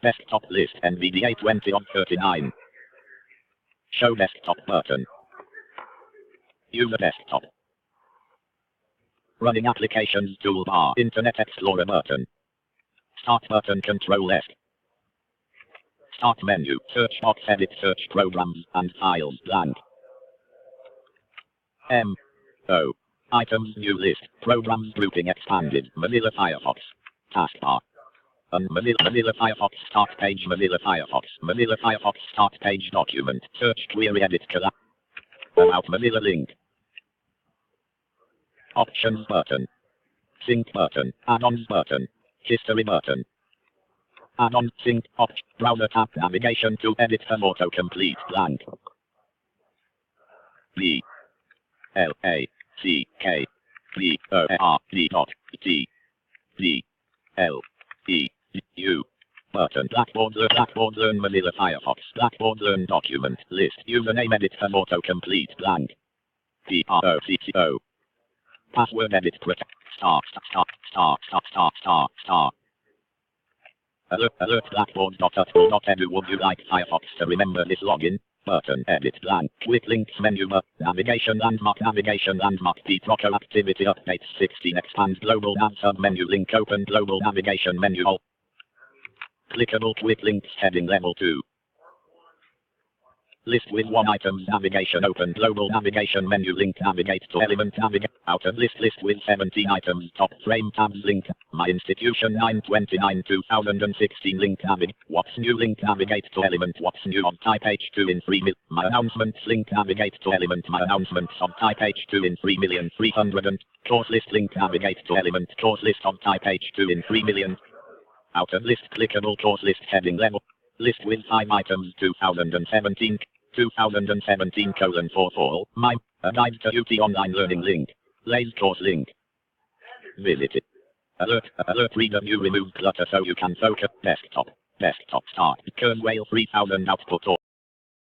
Desktop list NVDA 20 of 39. Show desktop button. User desktop. Running applications toolbar. Internet Explorer button. Start button Control F. Start menu. Search box edit search programs and files blank. O. Items new list. Programs grouping expanded. Mozilla Firefox. Taskbar. Mozilla Firefox start page. Mozilla Firefox start page document. Search query edit collab. About Mozilla link. Options button. Sync button. Add-ons button. History button. Add-on sync option. Browser tab navigation to edit from autocomplete blank. B L A C K B O R D dot T D L E U button. Blackboard learn Mozilla Firefox. Blackboard learn document list. Username edit from autocomplete blank. PROCCO. Password edit protect. Star. Alert Blackboard.edu. Would you like Firefox to remember this login? Button edit blank. Quick links menu. Navigation landmark. Ptroco activity updates 16. Expand global nav sub menu. Link open global navigation menu. All clickable quick links heading level 2. List with 1 items navigation open global navigation menu link navigate to element navigate out of list with 17 items top frame tabs link my institution 9/29 2016 link navigate what's new link navigate to element what's new on type H2 in 3 million my announcements link navigate to element my announcements on type H2 in 3,300,000 and course list link navigate to element course list on type H2 in 3 million out of list clickable course list heading level list with 5 items 2017 for fall, MIME, a guide to UT online learning link, Lay's course link. Visit it. Alert reader view remove clutter so you can focus. Desktop start. Kernwhale 3000 output.